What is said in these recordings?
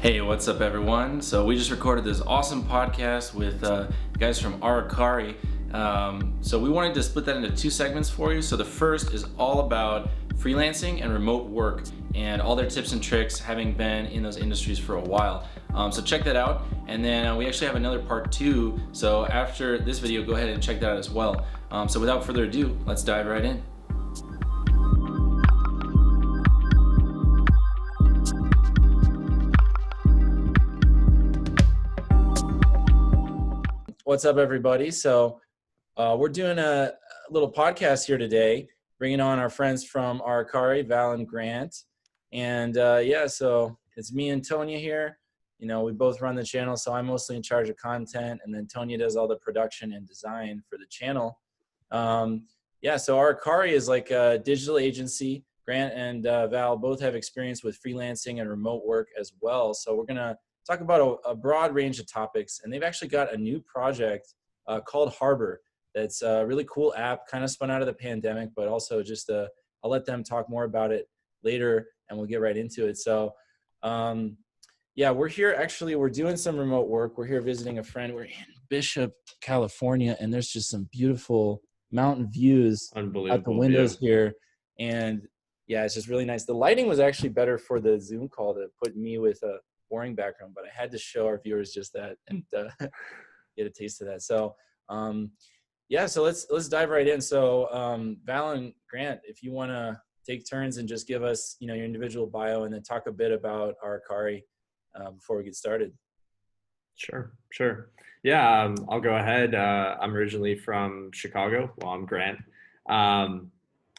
Hey, what's up, everyone? So we just recorded this awesome podcast with guys from Aracari. So we wanted to split that into two segments for you. So the first is all about freelancing and remote work and all their tips and tricks, having been in those industries for a while. So check that out. And then we actually have another part two. So after this video, go ahead and check that out as well. So without further ado, let's dive right in. What's up, everybody? So we're doing a little podcast here today, bringing on our friends from Aracari, Val and Grant. And so it's me and Tonya here. You know, we both run the channel, so I'm mostly in charge of content, and then Tonya does all the production and design for the channel. So Aracari is like a digital agency. Grant and Val both have experience with freelancing and remote work as well. So we're going to talk about a broad range of topics, and they've actually got a new project called Harbor. That's a really cool app, kind of spun out of the pandemic, but also just I'll let them talk more about it later, and we'll get right into it. So we're here. Actually, we're doing some remote work. We're here visiting a friend. We're in Bishop, California, and there's just some beautiful mountain views out the windows here. And yeah, it's just really nice. The lighting was actually better for the Zoom call to put me with a boring background, but I had to show our viewers just that and get a taste of that. So so let's dive right in. So Val and Grant, if you want to take turns and just give us your individual bio and then talk a bit about Aracari before we get started. Sure. Yeah, I'll go ahead. I'm originally from Chicago. Well, I'm Grant.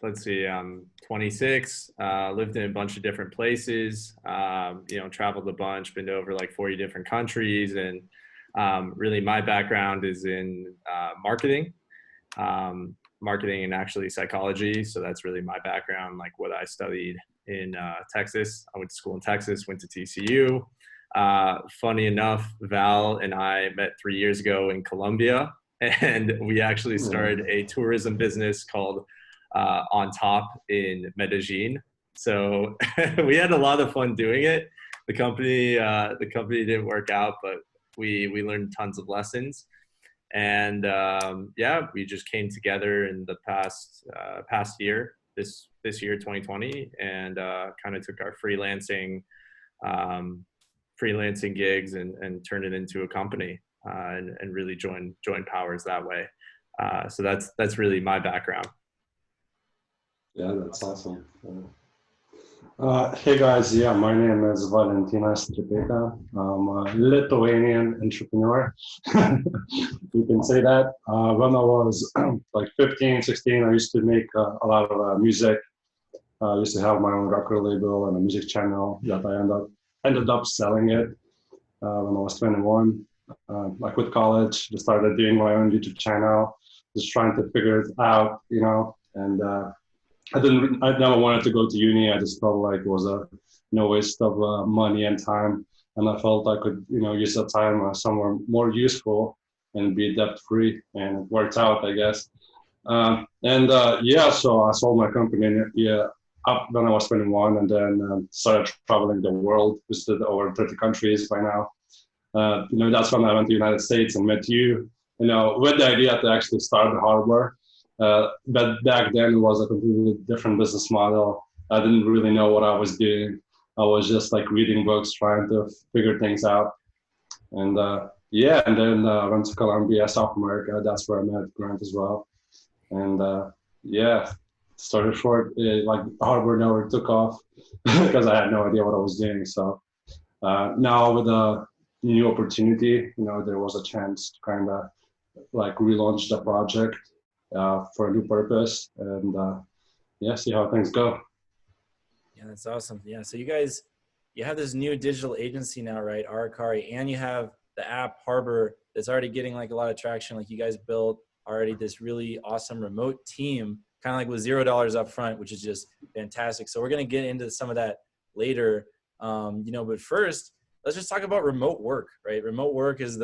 Let's see, I'm 26, lived in a bunch of different places, traveled a bunch, been to over like 40 different countries. And really my background is in marketing and actually psychology. So that's really my background, like what I studied in Texas. I went to school in Texas, went to TCU. Funny enough, Val and I met 3 years ago in Colombia, and we actually started a tourism business called On Top in Medellin. So we had a lot of fun doing it. The company didn't work out, but we learned tons of lessons. And we just came together in the past year, this year 2020, and kind of took our freelancing gigs and turned it into a company and really joined powers that way. So that's really my background. Yeah, that's awesome. Hey guys, my name is Valentinas Tripeta. I'm a Lithuanian entrepreneur. You can say that. When I was like 15, 16, I used to make a lot of music. I used to have my own record label and a music channel that I ended up selling it when I was 21. I quit college, just started doing my own YouTube channel, just trying to figure it out, and I never wanted to go to uni. I just felt like it was a waste of money and time. And I felt I could, use that time somewhere more useful and be debt free. And it worked out, I guess. So I sold my company up when I was 21, and then started traveling the world, visited over 30 countries by now. That's when I went to the United States and met you, with the idea to actually start the Harbor. But back then it was a completely different business model. I didn't really know what I was doing. I was just like reading books, trying to figure things out. And then I went to Colombia, South America. That's where I met Grant as well. And started short, like Harbor never took off because I had no idea what I was doing. So now with a new opportunity, there was a chance to kind of like relaunch the project for a new purpose and see how things go. Yeah, that's awesome. Yeah, so you have this new digital agency now, right, Aracari, and you have the app Harbor that's already getting like a lot of traction. Like you guys built already this really awesome remote team, kind of like with $0 up front, which is just fantastic. So we're going to get into some of that later, but first let's just talk about remote work, right? Remote work is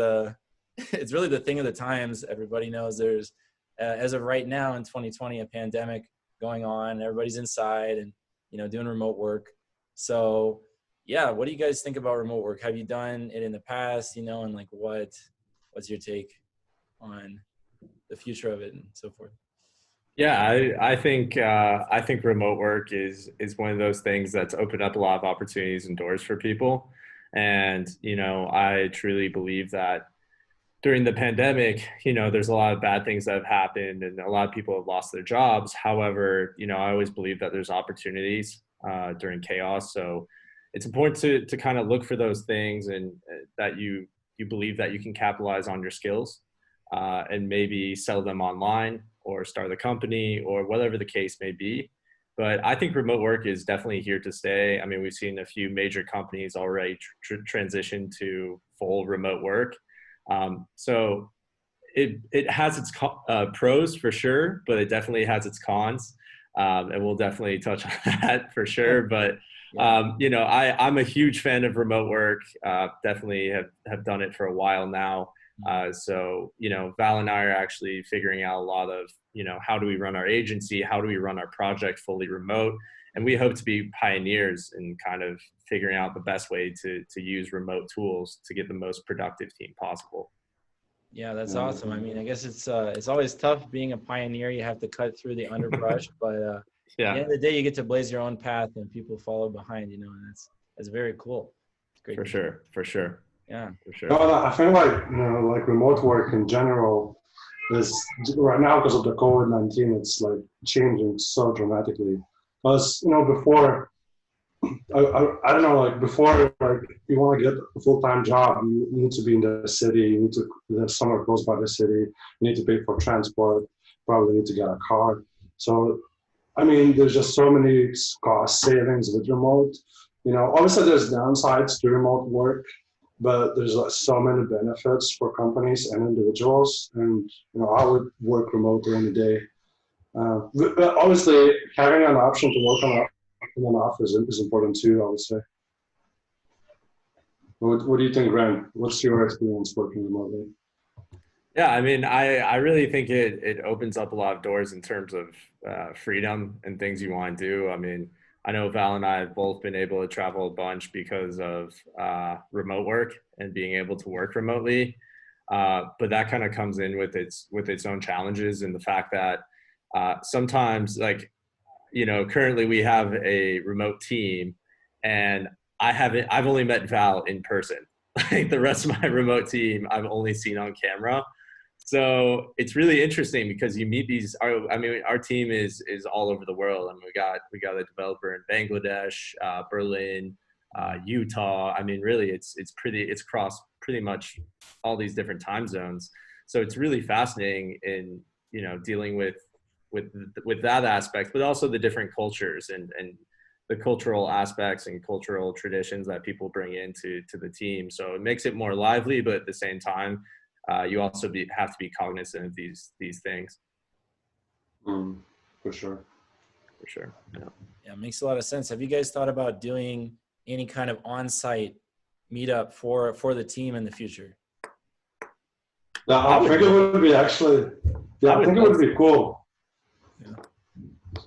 it's really the thing of the times. Everybody knows there's as of right now in 2020, a pandemic going on, everybody's inside and, doing remote work. So yeah, what do you guys think about remote work? Have you done it in the past, you know, and like what's your take on the future of it and so forth? Yeah, I think remote work is one of those things that's opened up a lot of opportunities and doors for people. And, you know, I truly believe that during the pandemic, you know, there's a lot of bad things that have happened and a lot of people have lost their jobs. However, you know, I always believe that there's opportunities during chaos. So it's important to kind of look for those things and that you believe that you can capitalize on your skills and maybe sell them online or start a company or whatever the case may be. But I think remote work is definitely here to stay. I mean, we've seen a few major companies already transition to full remote work. So it has its pros for sure, but it definitely has its cons. And we'll definitely touch on that for sure. But you know, I'm a huge fan of remote work. Definitely have done it for a while now. So, you know, Val and I are actually figuring out a lot of, you know, how do we run our agency? How do we run our project fully remote? And we hope to be pioneers in kind of figuring out the best way to use remote tools to get the most productive team possible. Yeah, that's awesome. I mean, I guess it's always tough being a pioneer. You have to cut through the underbrush, but at the end of the day, you get to blaze your own path and people follow behind, you know, and that's very cool. It's great. For sure. For sure. Yeah, for sure. No, I feel like, you know, like remote work in general is right now because of the COVID-19, it's like changing so dramatically. Because, you know, before, I don't know, like before, like you want to get a full-time job, you need to be in the city, you need to live somewhere close by the city, you need to pay for transport, probably need to get a car. So, I mean, there's just so many cost savings with remote. You know, obviously there's downsides to remote work, but there's like so many benefits for companies and individuals. And, you know, I would work remotely any day. But obviously having an option to work in an office is important too, obviously. What do you think, Grant? What's your experience working remotely? Yeah, I mean, I really think it opens up a lot of doors in terms of freedom and things you want to do. I mean, I know Val and I have both been able to travel a bunch because of remote work and being able to work remotely. But that kind of comes in with its own challenges and the fact that sometimes, like, you know, currently we have a remote team, and I've only met Val in person. Like the rest of my remote team, I've only seen on camera. So it's really interesting because you meet these. Our team is all over the world, and we got a developer in Bangladesh, Berlin, Utah. I mean, really, it's across pretty much all these different time zones. So it's really fascinating in, you know, dealing with that aspect, but also the different cultures and the cultural aspects and cultural traditions that people bring into the team. So it makes it more lively, but at the same time, you also have to be cognizant of these things. For sure. For sure. Yeah. Yeah, it makes a lot of sense. Have you guys thought about doing any kind of on-site meetup for the team in the future? Yeah, I think it would be actually. Yeah, I think it would be cool. Yeah.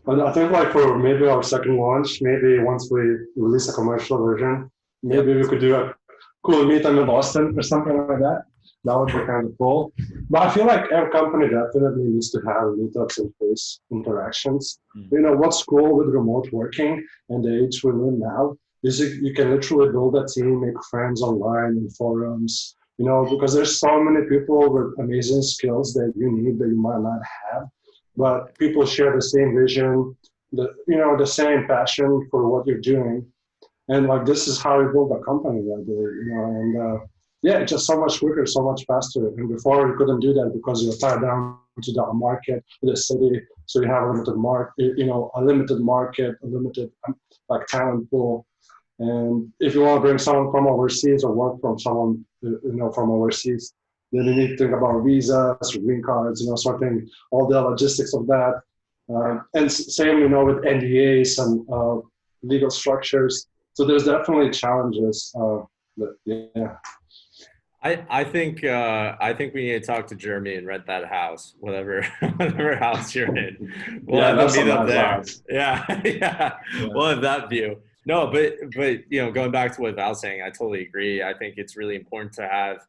But I think like for maybe our second launch, maybe once we release a commercial version, maybe we could do a cool meetup in Boston or something like that. That would be kind of cool. But I feel like every company definitely needs to have meetups and face interactions. You know, what's cool with remote working and the age we live now is you can literally build a team, make friends online in forums, you know, because there's so many people with amazing skills that you need that you might not have. But people share the same vision, the same passion for what you're doing. And like, this is how we build a company, I believe, you know, and yeah, it's just so much quicker, so much faster. And before you couldn't do that because you're tied down to the market, to the city. So you have a limited market, a limited like talent pool. And if you want to bring someone from overseas or work from someone, from overseas, then you need to think about visas, green cards, sorting all the logistics of that. And same, with NDAs and legal structures. So there's definitely challenges. But yeah. I think we need to talk to Jeremy and rent that house, whatever house you're in. We'll have a meet up there. Yeah. We'll have that view. No, but going back to what Val's saying, I totally agree. I think it's really important to have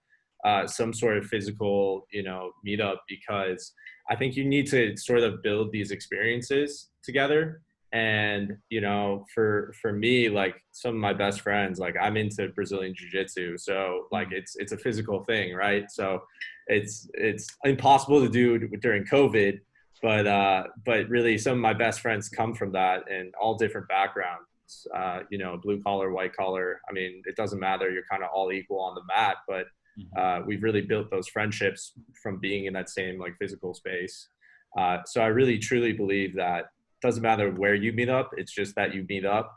some sort of physical, meetup, because I think you need to sort of build these experiences together. And for me, like some of my best friends, like I'm into Brazilian jiu-jitsu, so like it's a physical thing, right? So it's impossible to do during COVID, but really some of my best friends come from that, and all different backgrounds. Blue collar, white collar. I mean, it doesn't matter. You're kind of all equal on the mat, but we've really built those friendships from being in that same like physical space. So I really truly believe that it doesn't matter where you meet up. It's just that you meet up,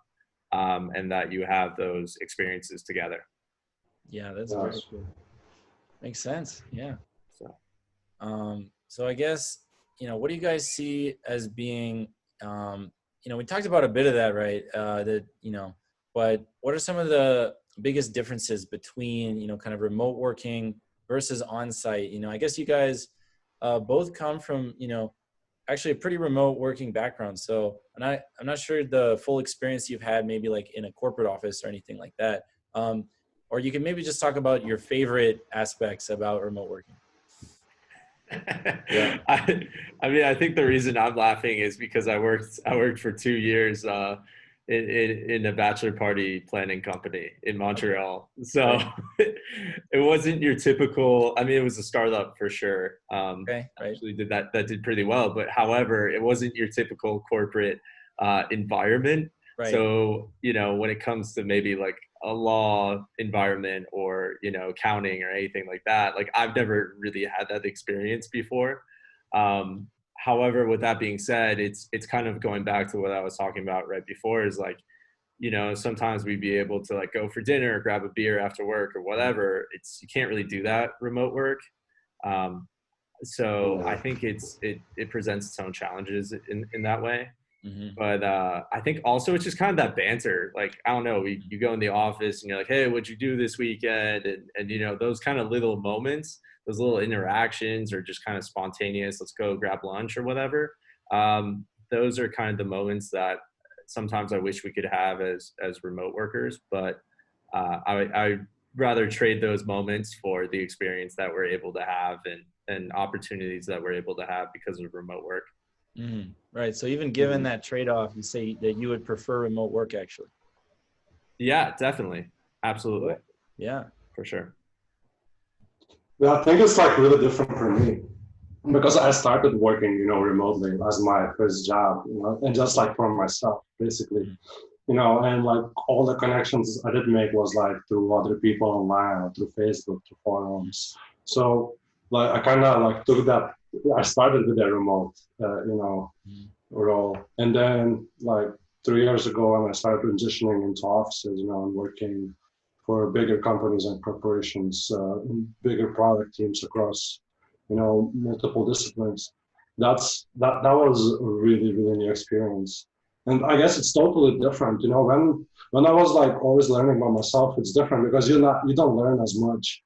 and that you have those experiences together. Yeah, that's very cool. Makes sense. Yeah. So I guess, what do you guys see as being, we talked about a bit of that, right? But what are some of the biggest differences between, kind of remote working versus on-site? I guess you guys both come from, actually a pretty remote working background. So, and I'm not sure the full experience you've had, maybe like in a corporate office or anything like that. Or you can maybe just talk about your favorite aspects about remote working. Yeah. I think the reason I'm laughing is because I worked for 2 years in a bachelor party planning company in Montreal. So it wasn't your typical, it was a startup for sure. Actually that did pretty well, but however, it wasn't your typical corporate environment. Right. So, when it comes to maybe like a law environment or, accounting or anything like that, like I've never really had that experience before. However, with that being said, it's kind of going back to what I was talking about right before, is like, sometimes we'd be able to like go for dinner or grab a beer after work or whatever. You can't really do that remote work. So I think it presents its own challenges in that way. Mm-hmm. But I think also it's just kind of that banter. Like, I don't know, you go in the office and you're like, hey, what'd you do this weekend? And those kind of little moments, those little interactions, or just kind of spontaneous, let's go grab lunch or whatever. Those are kind of the moments that sometimes I wish we could have as remote workers. But I'd rather trade those moments for the experience that we're able to have and opportunities that we're able to have because of remote work. Mm-hmm. Right. So even given that trade-off, you say that you would prefer remote work, actually. Yeah, definitely. Absolutely. Yeah, for sure. Yeah, I think it's like really different for me because I started working, remotely as my first job, and just like for myself, basically, and like all the connections I did make was like through other people online or through Facebook, through forums. So like I kind of like took that. I started with a remote, role, and then like 3 years ago, when I started transitioning into offices, and working for bigger companies and corporations, bigger product teams across, multiple disciplines. That was a really, really new experience. And I guess it's totally different. When I was like always learning by myself, it's different because you don't learn as much,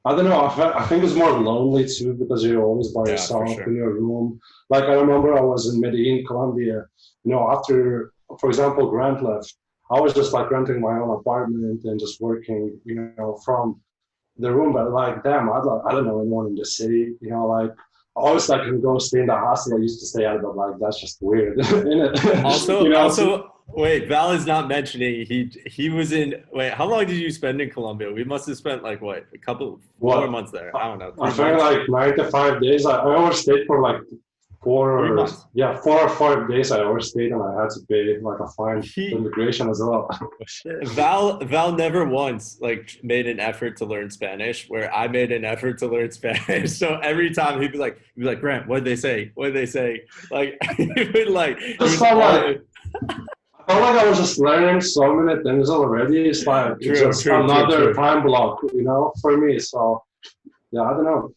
I don't know. I think it's more lonely too because you're always by yourself in your room. Like I remember I was in Medellin, Colombia. After, for example, Grant left, I was just like renting my own apartment and just working, from the room. But like, damn, I don't know anyone in the city. Like I always like can go stay in the hostel I used to stay at, but like that's just weird. Also. Wait, Val is not mentioning he was in. Wait, how long did you spend in Colombia? We must have spent like what, a couple 4 months there. I don't know. I spent like 9 to 5 days. I overstayed for like 4 or 5 days. I overstayed and I had to pay like a fine for immigration as well. Val never once like made an effort to learn Spanish, where I made an effort to learn Spanish. So every time he'd be like, Grant, what'd they say? What'd they say? Like he would like. I felt like I was just learning so many things already. It's like another time block, for me. So yeah, I don't know.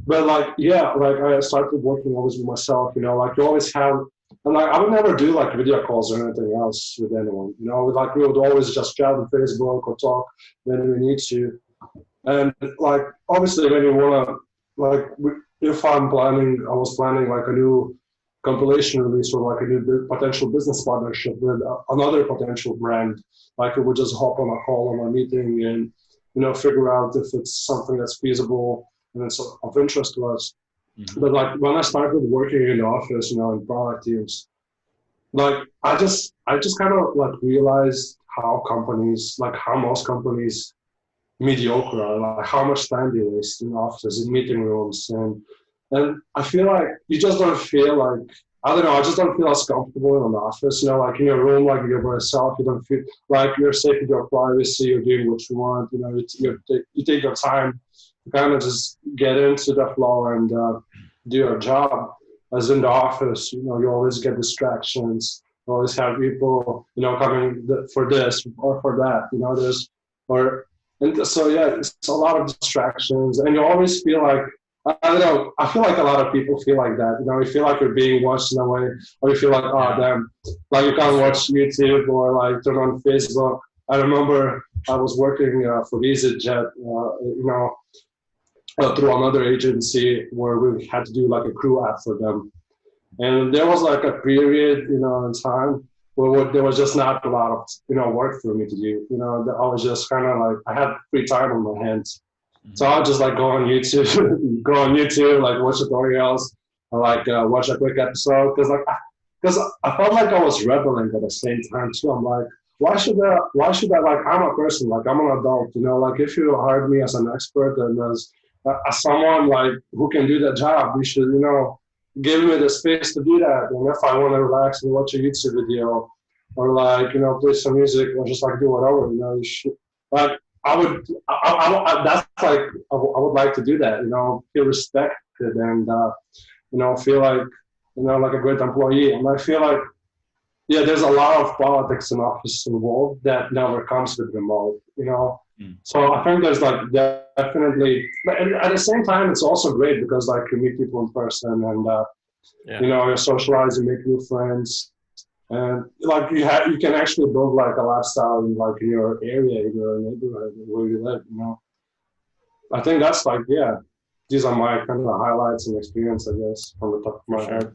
But like I started working always with myself, like you always have, and like I would never do like video calls or anything else with anyone, like we would always just chat on Facebook or talk when we need to. And like obviously when you wanna, like if I was planning like a new compilation release or like a new potential business partnership with another potential brand. Like we would just hop on a call on a meeting and, figure out if it's something that's feasible and it's of interest to us. Mm-hmm. But like when I started working in the office, in product teams, like I just kind of like realized how most companies mediocre are, like how much time they waste in offices, in meeting rooms, and I feel like you just don't feel like, I don't know, I just don't feel as comfortable in the office, like in your room, like you're by yourself, you don't feel like you're safe with your privacy, you're doing what you want, you take your time to kind of just get into the flow and do your job. As in the office, you always get distractions, you always have people, coming for this or for that, and so yeah, it's a lot of distractions, and you always feel like, I don't know, I feel like a lot of people feel like that. You feel like you're being watched in a way, or you feel like, oh damn, like you can't watch YouTube or like turn on Facebook. I remember I was working for EasyJet, through another agency where we had to do like a crew app for them. And there was like a period, in time where there was just not a lot of, work for me to do. I was just kind of like, I had free time on my hands. So I'll just like go on YouTube, like watch tutorials, or like watch a quick episode, because I felt like I was rebelling at the same time too. I'm like, why should I like, I'm a person, like I'm an adult, like if you hired me as an expert and as someone like who can do the job, you should, give me the space to do that. And if I want to relax and watch a YouTube video or like, play some music or just like do whatever, you should, like, I that's like, I would like to do that, feel respected and, feel like, like a great employee. And I feel like, yeah, there's a lot of politics in office involved that never comes with remote, So I think there's like definitely, but at the same time, it's also great because like you meet people in person and, you socialize and make new friends. And like you can actually build like a lifestyle in like in your area, in your neighborhood where you live, I think that's like, these are my kind of highlights and experience, I guess, from the top of my head.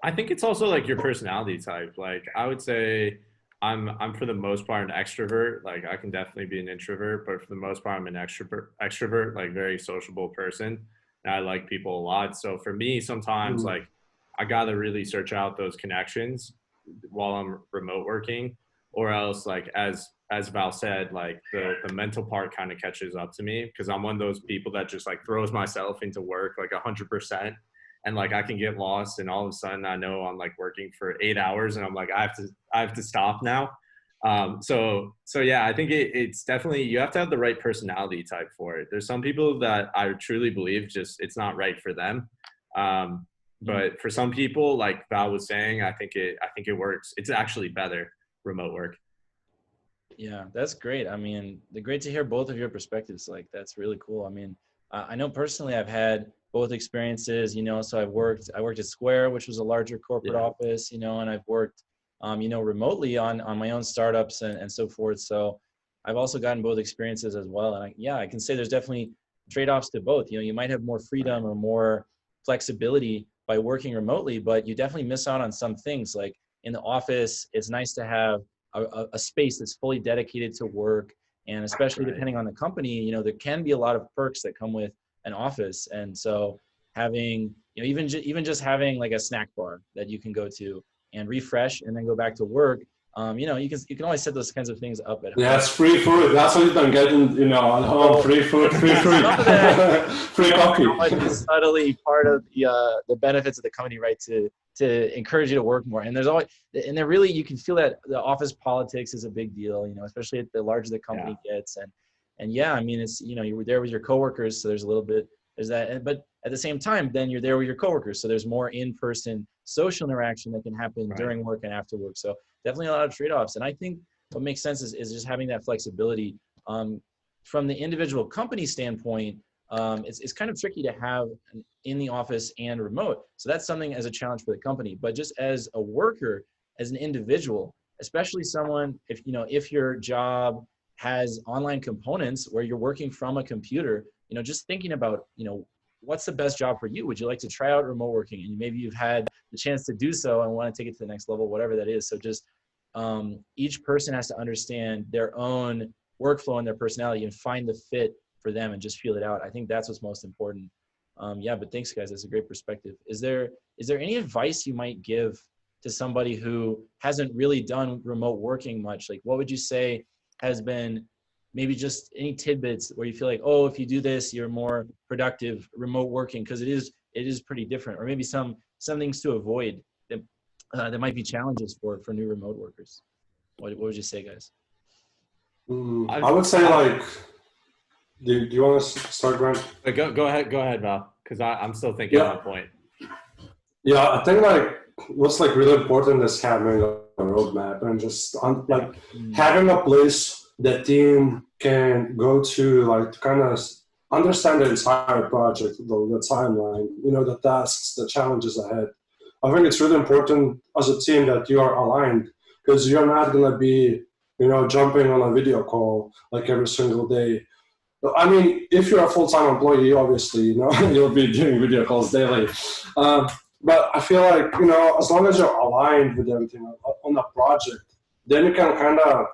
I think it's also like your personality type. Like I would say I'm for the most part an extrovert. Like I can definitely be an introvert, but for the most part I'm an extrovert, like very sociable person. And I like people a lot. So for me, sometimes like I gotta really search out those connections while I'm remote working, or else like as Val said, like the mental part kind of catches up to me because I'm one of those people that just like throws myself into work like 100%. And like I can get lost and all of a sudden I know I'm like working for 8 hours and I'm like, I have to stop now. So yeah, I think it's definitely, you have to have the right personality type for it. There's some people that I truly believe just, it's not right for them. But for some people, like Val was saying, I think it works. It's actually better remote work. Yeah, that's great. I mean, great to hear both of your perspectives. Like, that's really cool. I mean, I know personally I've had both experiences, so I worked at Square, which was a larger corporate office, and I've worked, remotely on my own startups and so forth. So I've also gotten both experiences as well. And I can say there's definitely trade-offs to both. You might have more freedom or more flexibility by working remotely, but you definitely miss out on some things. Like in the office, it's nice to have a space that's fully dedicated to work. And especially depending on the company, there can be a lot of perks that come with an office. And so having, even just having like a snack bar that you can go to and refresh and then go back to work, you can always set those kinds of things up at home. Yeah, it's free food. That's what you don't get in, at home. Free food, free fruit, free coffee. It's subtly part of the benefits of the company, right? To encourage you to work more. And there really, you can feel that the office politics is a big deal, especially at the larger the company gets. And I mean, it's, you were there with your coworkers, so there's a little bit, there's that, but at the same time, then you're there with your coworkers. So there's more in-person social interaction that can happen during work and after work. So definitely a lot of trade-offs. And I think what makes sense is just having that flexibility. From the individual company standpoint, it's kind of tricky to have in the office and remote. So that's something as a challenge for the company. But just as a worker, as an individual, especially someone, if your job has online components where you're working from a computer, just thinking about, what's the best job for you? Would you like to try out remote working? And maybe you've had, the chance to do so and want to take it to the next level, whatever that is. So just each person has to understand their own workflow and their personality and find the fit for them and just feel it out. I think that's what's most important. Yeah, but thanks guys. That's a great perspective. Is there any advice you might give to somebody who hasn't really done remote working much? Like what would you say has been maybe just any tidbits where you feel like, oh, if you do this, you're more productive remote working? Because it is pretty different, or maybe some things to avoid that might be challenges for new remote workers. What would you say, guys? I would say like, do you want to start, Grant? Go ahead, Val, because I'm still thinking on a point. Yeah, I think like what's like really important is having a roadmap and just having a place the team can go to, like to kind of understand the entire project, the timeline, the tasks, the challenges ahead. I think it's really important as a team that you are aligned, because you're not going to be, jumping on a video call like every single day. I mean, if you're a full-time employee, obviously, you'll be doing video calls daily. But I feel like, as long as you're aligned with everything on the project, then you can kind of,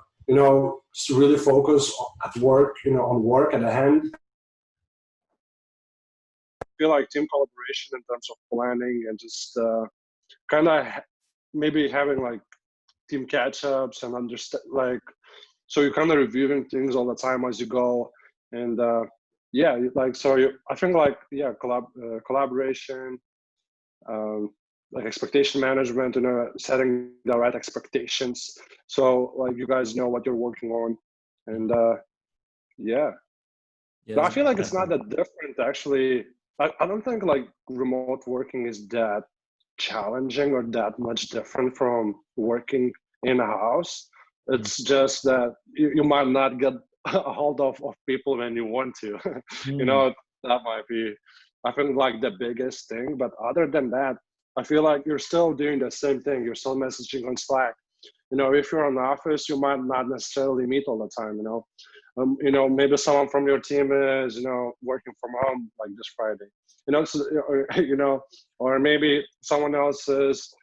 just really focus at work, on work at the hand. I feel like team collaboration in terms of planning and just kind of maybe having like team catch-ups and understand, like, so you're kind of reviewing things all the time as you go. And I think like, collaboration, like expectation management, setting the right expectations. So like you guys know what you're working on. And I feel like it's not that different actually. I don't think like remote working is that challenging or that much different from working in a house. It's just that you might not get a hold of people when you want to. That might be, I think, like the biggest thing. But other than that, I feel like you're still doing the same thing. You're still messaging on Slack. If you're in the office, you might not necessarily meet all the time. Maybe someone from your team is, working from home like this Friday. Or maybe someone else is,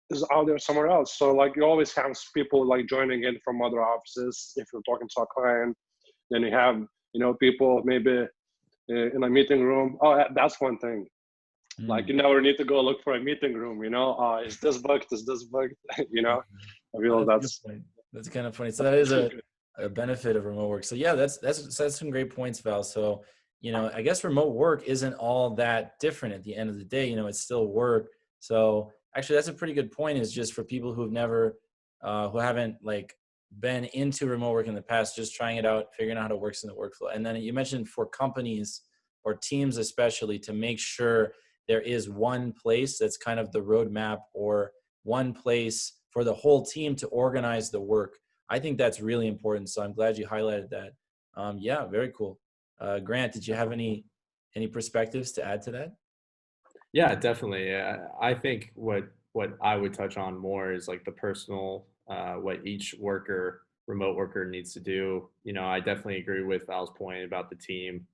is out there somewhere else. So like you always have people like joining in from other offices. If you're talking to a client, then you have, people maybe in a meeting room. Oh, that's one thing. Like you never need to go look for a meeting room, is this booked? Is this booked? I feel that's kind of funny. So that is a benefit of remote work. So yeah, that's some great points, Val. So, I guess remote work isn't all that different at the end of the day. It's still work. So actually that's a pretty good point, is just for people who've never, who haven't like been into remote work in the past, just trying it out, figuring out how it works in the workflow. And then you mentioned for companies or teams, especially, to make sure there is one place that's kind of the roadmap, or one place for the whole team to organize the work. I think that's really important. So I'm glad you highlighted that. Yeah, very cool. Grant, did you have any perspectives to add to that? Yeah, definitely. I think what I would touch on more is like the personal, what each remote worker needs to do. I definitely agree with Val's point about the team.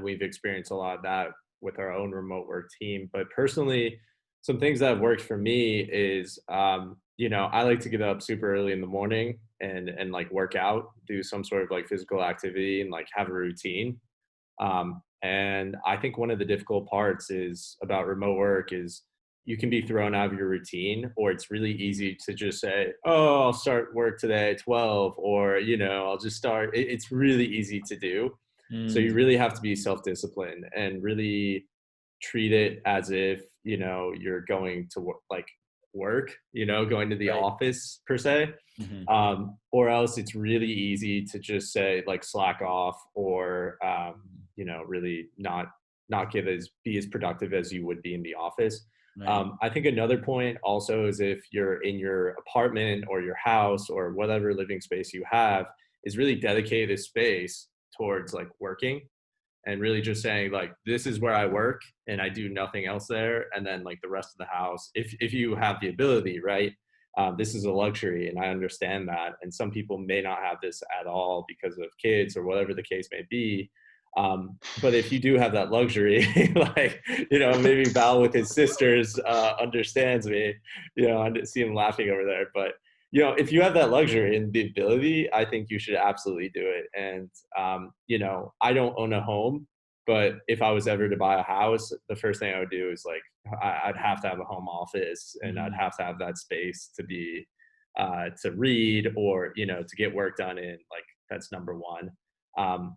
We've experienced a lot of that with our own remote work team. But personally, some things that have worked for me is, I like to get up super early in the morning and like work out, do some sort of like physical activity and like have a routine. And I think one of the difficult parts is about remote work is you can be thrown out of your routine, or it's really easy to just say, oh, I'll start work today at 12, or, I'll just start. It's really easy to do. So you really have to be self-disciplined and really treat it as if, you're going to work, going to the office per se. Or else it's really easy to just say like slack off, or, really not be as productive as you would be in the office. Right. I think another point also is if you're in your apartment or your house or whatever living space you have, is really dedicate a space towards like working, and really just saying like, this is where I work and I do nothing else there. And then like the rest of the house, if you have the ability, right? This is a luxury, and I understand that. And some people may not have this at all because of kids or whatever the case may be. But if you do have that luxury, like, maybe Val with his sisters understands me, I see him laughing over there. But, if you have that luxury and the ability, I think you should absolutely do it. And, I don't own a home, but if I was ever to buy a house, the first thing I would do is like, I'd have to have a home office, and I'd have to have that space to be, to read, or, to get work done in. Like, that's number one.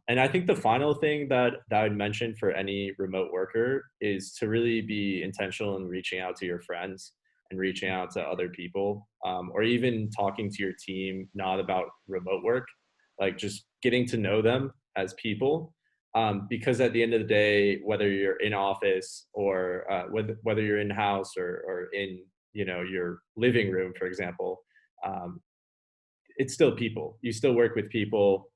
And I think the final thing that I'd mention for any remote worker is to really be intentional in reaching out to your friends and reaching out to other people, or even talking to your team, not about remote work, like just getting to know them as people. Because at the end of the day, whether you're in office, or whether you're in house, or in, your living room, for example, it's still people. You still work with people,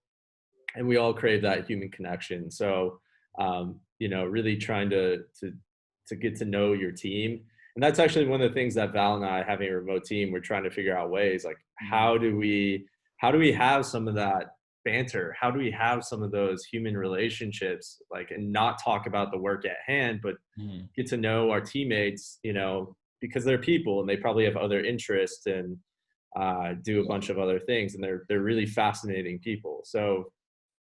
and we all crave that human connection. So, really trying to get to know your team. And that's actually one of the things that Val and I, having a remote team, we're trying to figure out ways, like, how do we have some of that banter? How do we have some of those human relationships, like, and not talk about the work at hand, but get to know our teammates, because they're people and they probably have other interests, and do a bunch of other things, and they're really fascinating people. So,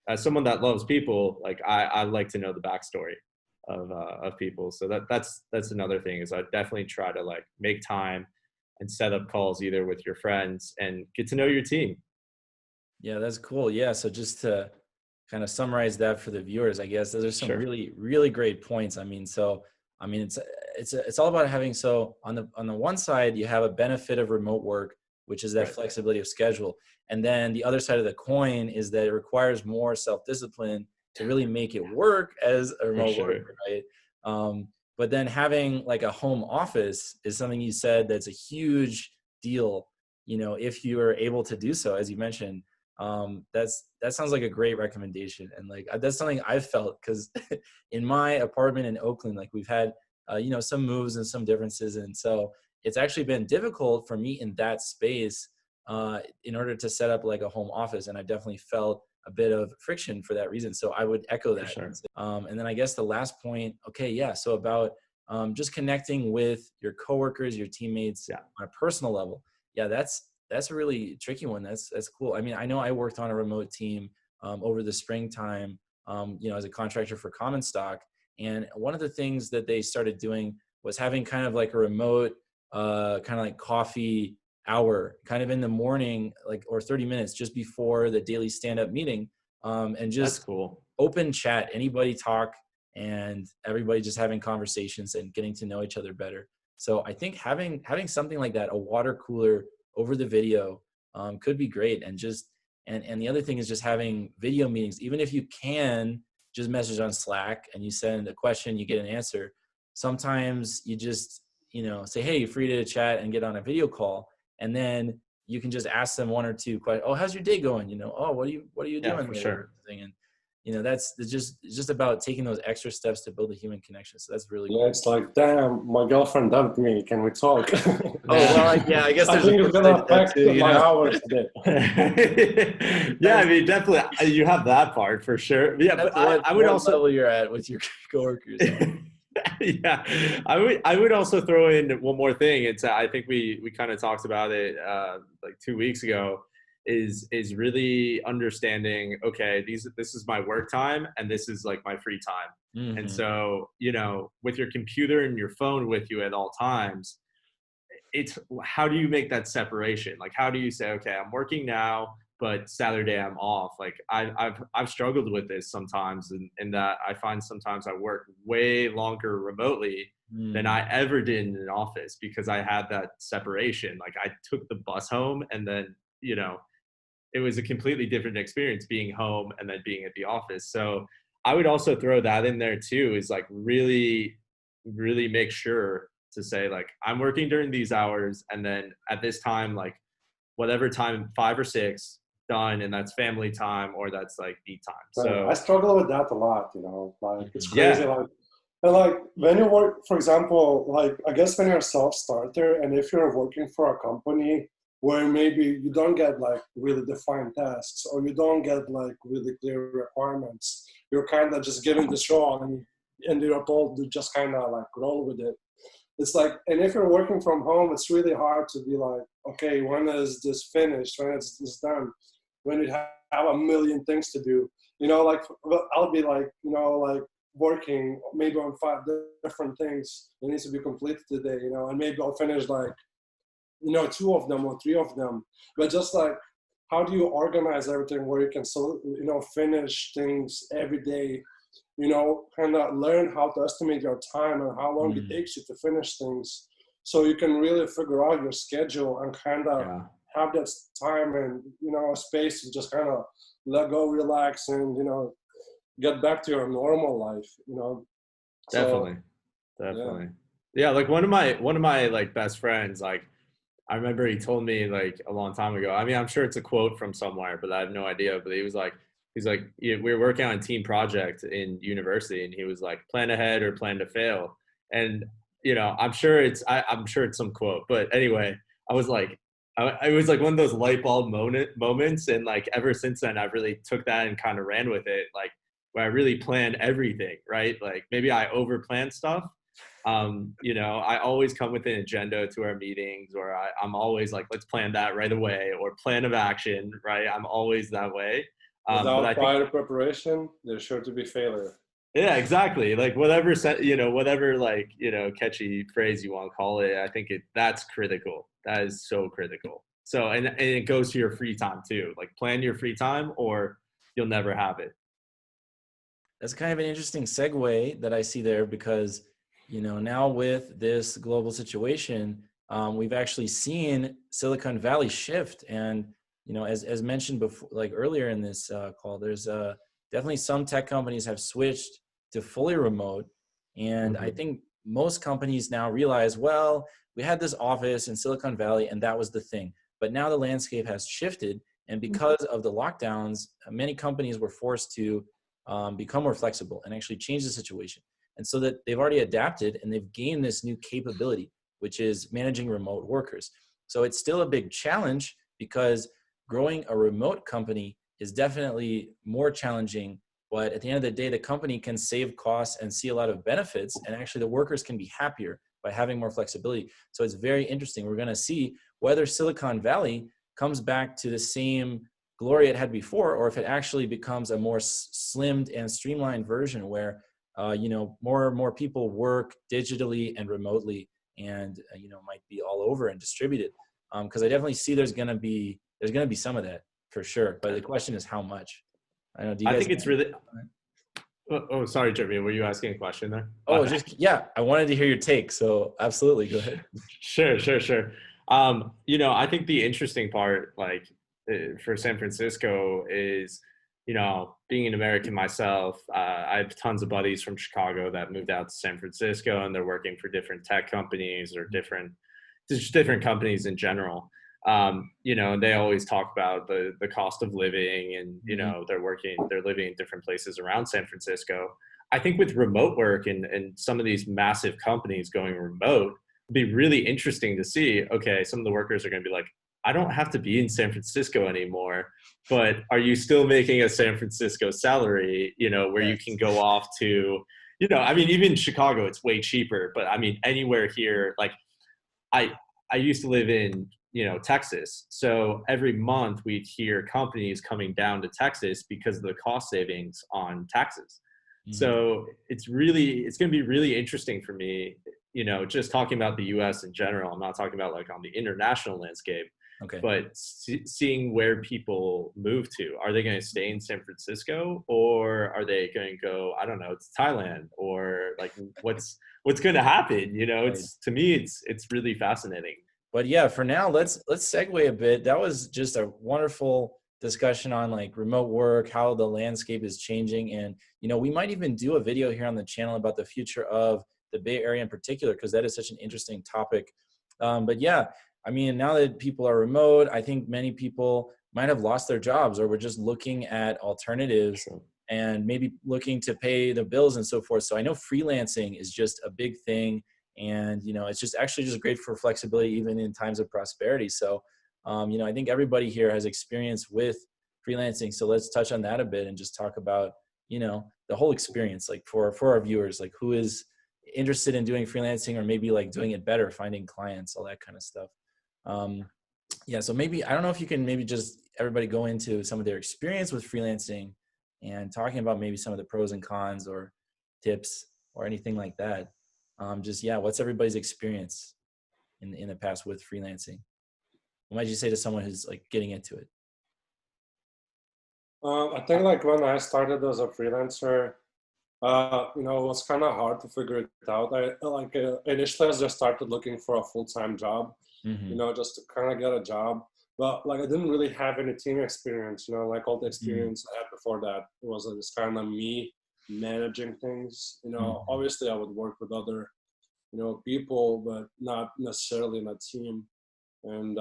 as someone that loves people, like, I like to know the backstory of people. So that's another thing, is I definitely try to, like, make time and set up calls either with your friends and get to know your team. Yeah, that's cool. Yeah. So just to kind of summarize that for the viewers, I guess those are some Sure. really, really great points. It's all about having, so on the one side, you have a benefit of remote work, which is that Right. flexibility of schedule. And then the other side of the coin is that it requires more self-discipline to really make it work as a For remote sure. worker, right? But then having like a home office is something you said that's a huge deal, if you are able to do so, as you mentioned. That sounds like a great recommendation. And like, that's something I've felt, because in my apartment in Oakland, like, we've had, some moves and some differences. And so it's actually been difficult for me in that space, in order to set up like a home office. And I definitely felt a bit of friction for that reason. So I would echo For that. sure. And then I guess the last point, okay, yeah. So about just connecting with your coworkers, your teammates, Yeah. on a personal level. Yeah, that's a really tricky one. That's cool. I mean, I know I worked on a remote team over the springtime, as a contractor for Common Stock. And one of the things that they started doing was having kind of like a remote, kind of like coffee hour, kind of in the morning, like, or 30 minutes just before the daily stand-up meeting, and That's just cool. open chat, anybody talk, and everybody just having conversations and getting to know each other better. So I think having something like that, a water cooler over the video, could be great. And just, and the other thing is just having video meetings, even if you can just message on Slack and you send a question, you get an answer. Sometimes you just, say, hey, you're free to chat and get on a video call. And then you can just ask them one or two questions. Oh, how's your day going? Oh, what are you Yeah, doing for there? sure. And it's just about taking those extra steps to build a human connection. So that's really Yeah, cool. it's like, damn, my girlfriend dumped me. Can we talk? Oh, well, yeah, I guess I there's a think it's flip side gonna to that affect too, my hours today. Yeah, I mean, definitely, you have that part for sure. Yeah, but I would what also, level you're at with your coworkers. yeah, I would also throw in one more thing. It's, I think we kind of talked about it like 2 weeks ago, is really understanding, okay, this is my work time and this is like my free time. And Mm-hmm. so, with your computer and your phone with you at all times, it's, how do you make that separation? Like, how do you say, okay, I'm working now, but Saturday I'm off? Like, I've struggled with this sometimes, in that I find sometimes I work way longer remotely than I ever did in an office, because I had that separation. Like, I took the bus home, and then, it was a completely different experience being home and then being at the office. So I would also throw that in there too, is like, really, really make sure to say, like, I'm working during these hours, and then at this time, like, whatever time, 5 or 6, done, and that's family time, or that's like me time. I So struggle with that a lot, like, it's crazy. yeah, Like when you work, for example, like, I guess when you're a self-starter and if you're working for a company, where maybe you don't get like really defined tasks, or you don't get like really clear requirements. You're kind of just given this role, and you're told to just kind of like roll with it. It's like, and if you're working from home, it's really hard to be like, okay, when is this finished? When is this done? When you have a million things to do, like I'll be like, like working maybe on 5 different things that needs to be completed today, and maybe I'll finish like, 2 of them or 3 of them. But just like, how do you organize everything where you can, finish things every day, kind of learn how to estimate your time and how long it takes you to finish things, so you can really figure out your schedule and kind of have that time and, space to just kind of let go, relax, and, get back to your normal life, Definitely. Yeah. Like one of my like best friends, like I remember he told me like a long time ago, I mean, I'm sure it's a quote from somewhere, but I have no idea. But he's like, we were working on a team project in university, and he was like, plan ahead or plan to fail. And, I'm sure it's some quote, but anyway, I was like, it was like one of those light bulb moments. And like, ever since then, I've really took that and kind of ran with it. Like, where I really plan everything, right? Like maybe I over plan stuff. I always come with an agenda to our meetings, or I'm always like, let's plan that right away, or plan of action, right? I'm always that way. Without prior preparation, there's sure to be failure. Yeah, exactly. Like whatever like, catchy phrase you want to call it, I think that's critical. That is so critical. So, and it goes to your free time too. Like plan your free time or you'll never have it. That's kind of an interesting segue that I see there, because, now with this global situation, we've actually seen Silicon Valley shift. And, as mentioned before, like earlier in this call, there's definitely some tech companies have switched to fully remote. And I think most companies now realize, well, we had this office in Silicon Valley and that was the thing. But now the landscape has shifted. And because of the lockdowns, many companies were forced to become more flexible and actually change the situation. And so that they've already adapted and they've gained this new capability, which is managing remote workers. So it's still a big challenge, because growing a remote company is definitely more challenging. But at the end of the day, the company can save costs and see a lot of benefits. And actually the workers can be happier by having more flexibility. So it's very interesting. We're going to see whether Silicon Valley comes back to the same glory it had before, or if it actually becomes a more slimmed and streamlined version where, more and more people work digitally and remotely, and, might be all over and distributed. Because I definitely see there's going to be some of that for sure. But the question is how much. I know. I think it's really. Oh, sorry, Jeremy. Were you asking a question there? Oh, I wanted to hear your take. So absolutely, go ahead. Sure. I think the interesting part, like for San Francisco, is, being an American myself, I have tons of buddies from Chicago that moved out to San Francisco, and they're working for different tech companies or different companies in general. And they always talk about the cost of living, and, they're living in different places around San Francisco. I think with remote work and some of these massive companies going remote, it'd be really interesting to see, okay, some of the workers are going to be like, I don't have to be in San Francisco anymore, but are you still making a San Francisco salary, where you can go off to, even Chicago, it's way cheaper, but I mean, anywhere here, like I used to live in, Texas. So every month we'd hear companies coming down to Texas because of the cost savings on taxes. So it's going to be really interesting for me, just talking about the US in general. I'm not talking about like on the international landscape, but seeing where people move to. Are they going to stay in San Francisco, or are they going to go, I don't know, to Thailand, or like what's going to happen? To me, it's really fascinating. But yeah, for now, let's segue a bit. That was just a wonderful discussion on like remote work, how the landscape is changing. And, we might even do a video here on the channel about the future of the Bay Area in particular, because that is such an interesting topic. But yeah, I mean, now that people are remote, I think many people might have lost their jobs, or we're just looking at alternatives and maybe looking to pay the bills and so forth. So I know freelancing is just a big thing. And, it's just actually just great for flexibility, even in times of prosperity. So I think everybody here has experience with freelancing. So let's touch on that a bit and just talk about, the whole experience, like for our viewers, like who is interested in doing freelancing or maybe like doing it better, finding clients, all that kind of stuff. Yeah, so maybe, I don't know if you can maybe just everybody go into some of their experience with freelancing and talking about maybe some of the pros and cons or tips or anything like that. What's everybody's experience in the past with freelancing? What might you say to someone who's like getting into it? I think like when I started as a freelancer, it was kind of hard to figure it out. Initially I just started looking for a full-time job, Mm-hmm. just to kind of get a job. But like I didn't really have any team experience, like all the experience I had before that was just kind of me managing things. Mm-hmm. Obviously I would work with other, people, but not necessarily in a team. And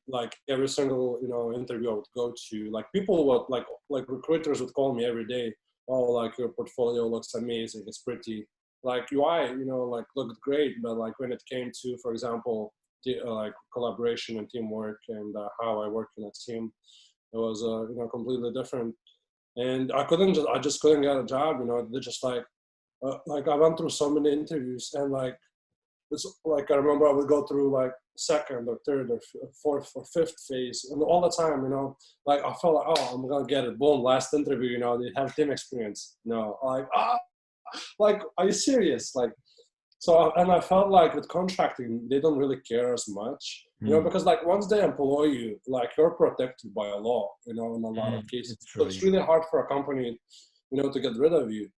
like every single interview I would go to, like people would like recruiters would call me every day. Oh, like your portfolio looks amazing, it's pretty. Like UI, like looked great, but like when it came to, for example, like collaboration and teamwork and how I work in a team, it was completely different. And I just couldn't get a job. They just like I went through so many interviews, and like it's like I remember I would go through like second or third or fourth or fifth phase, and all the time, like I felt like, oh, I'm gonna get it. Boom, last interview, they have team experience. Like like are you serious? Like so, and I felt like with contracting, they don't really care as much, because like once they employ you, like you're protected by a law, in a lot of cases. It's So true. it's really hard for a company, to get rid of you.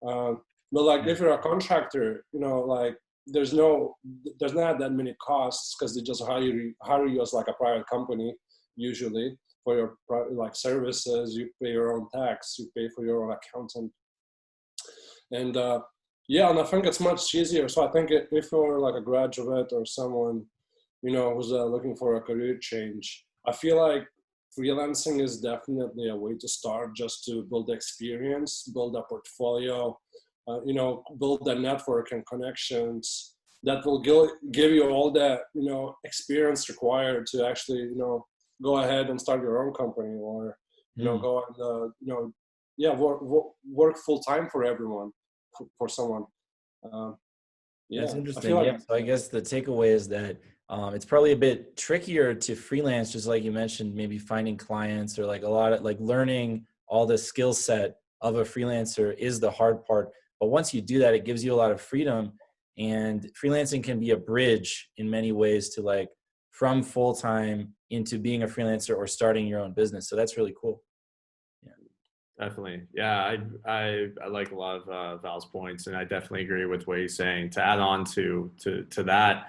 But like if you're a contractor, like there's not that many costs because they just hire you as like a private company usually for your like services. You pay your own tax, you pay for your own accountant, and yeah, and I think it's much easier. So I think if you're like a graduate or someone who's looking for a career change, I feel like freelancing is definitely a way to start, just to build experience, build a portfolio, build a network and connections that will give you all that experience required to actually go ahead and start your own company, or go and yeah, work full time for everyone, for someone. Um, That's yeah, I feel interesting. like Yeah. So I guess the takeaway is that it's probably a bit trickier to freelance, just like you mentioned, maybe finding clients or like a lot of like learning all the skill set of a freelancer is the hard part. But once you do that, it gives you a lot of freedom. And freelancing can be a bridge in many ways to like from full time into being a freelancer or starting your own business. So that's really cool. Yeah. Definitely. Yeah, I like a lot of Val's points, and I definitely agree with what he's saying. To add on to that,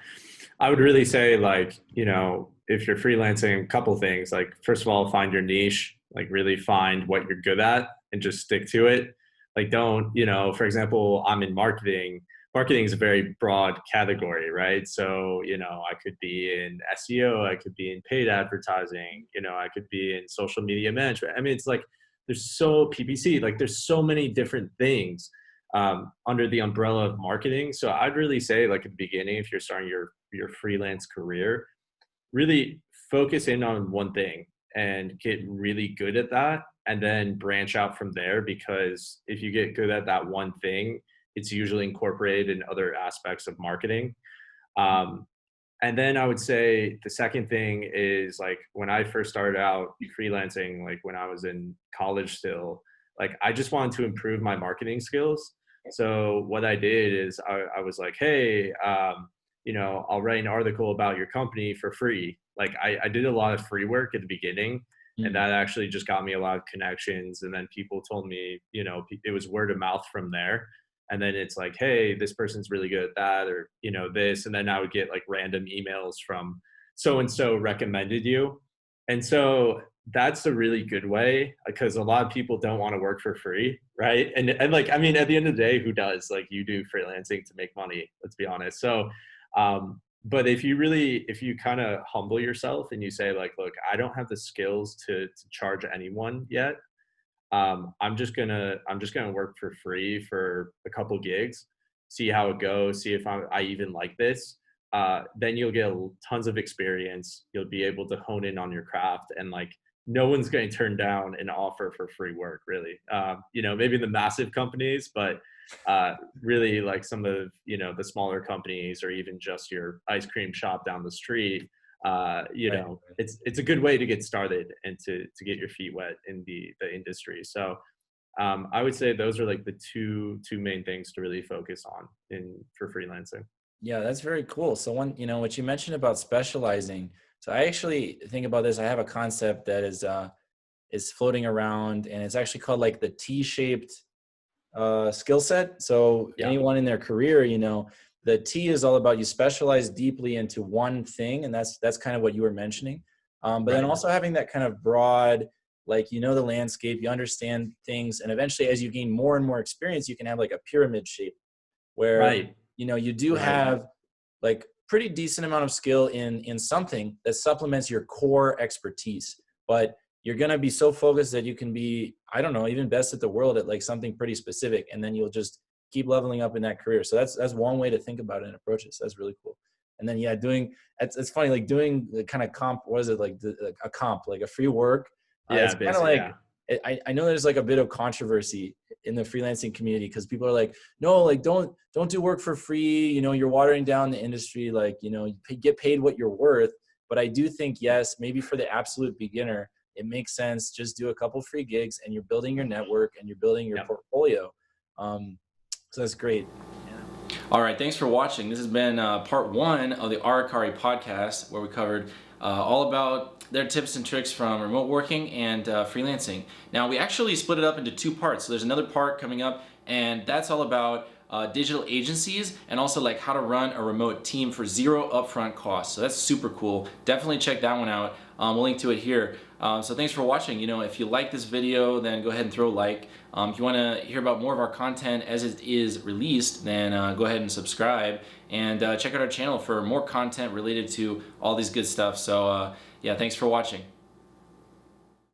I would really say, like, if you're freelancing, a couple things. Like, first of all, find your niche, like really find what you're good at and just stick to it. Like, don't, for example, I'm in marketing. Marketing is a very broad category, right? So, I could be in SEO, I could be in paid advertising, I could be in social media management. I mean, it's like, there's so PPC, like there's so many different things under the umbrella of marketing. So I'd really say, like at the beginning, if you're starting your freelance career, really focus in on one thing and get really good at that, and then branch out from there. Because if you get good at that one thing, it's usually incorporated in other aspects of marketing. Um, and then I would say the second thing is, like, when I first started out freelancing, like when I was in college still, like I just wanted to improve my marketing skills. So what I did is I was like, hey, I'll write an article about your company for free. Like I did a lot of free work at the beginning, and Mm. that actually just got me a lot of connections. And then people told me, it was word of mouth from there. And then it's like, hey, this person's really good at that, or this. And then I would get like random emails from so and so recommended you. And so that's a really good way, because a lot of people don't want to work for free, right? And like, I mean, at the end of the day, who does? Like, you do freelancing to make money, let's be honest. So but if you kind of humble yourself and you say, like, look, I don't have the skills to charge anyone yet. I'm just gonna work for free for a couple gigs, see how it goes, see if I even like this. then you'll get tons of experience. You'll be able to hone in on your craft, and like no one's going to turn down an offer for free work, really. You know, maybe the massive companies, but really like some of, you know, the smaller companies or even just your ice cream shop down the street, you Right. know, it's a good way to get started and to get your feet wet in the industry. So I would say those are like the two main things to really focus on for freelancing. Yeah, that's very cool. So one, you know, what you mentioned about specializing. So I actually think about this. I have a concept that is floating around, and it's actually called like the T-shaped skill set. So Yeah. anyone in their career, you know, the T is all about you specialize deeply into one thing, and that's kind of what you were mentioning. But then Right. also having that kind of broad, like, you know, the landscape, you understand things, and eventually as you gain more and more experience, you can have like a pyramid shape where, Right. you know, you do Right. have like pretty decent amount of skill in something that supplements your core expertise, but you're going to be so focused that you can be, I don't know, even best at the world at like something pretty specific, and then you'll just keep leveling up in that career. So that's one way to think about it and approach it. So that's really cool. And then, yeah, doing, it's funny, like doing the kind of comp, what is it, like a comp, like a free work. It's Yeah, kind of basically, like, yeah. I know there's like a bit of controversy in the freelancing community because people are like, no, like don't do work for free. You know, you're watering down the industry. Like, you know, you get paid what you're worth. But I do think, yes, maybe for the absolute beginner, it makes sense. Just do a couple free gigs, and you're building your network and you're building your Yep. portfolio. So that's great. All right, thanks for watching. This has been part one of the Aracari podcast, where we covered all about their tips and tricks from remote working and freelancing. Now, we actually split it up into two parts. So there's another part coming up, and that's all about digital agencies and also like how to run a remote team for zero upfront costs. So that's super cool. Definitely check that one out. We'll link to it here. So thanks for watching. You know, if you like this video, then go ahead and throw a like. If you want to hear about more of our content as it is released, then go ahead and subscribe, and check out our channel for more content related to all these good stuff. So yeah, thanks for watching.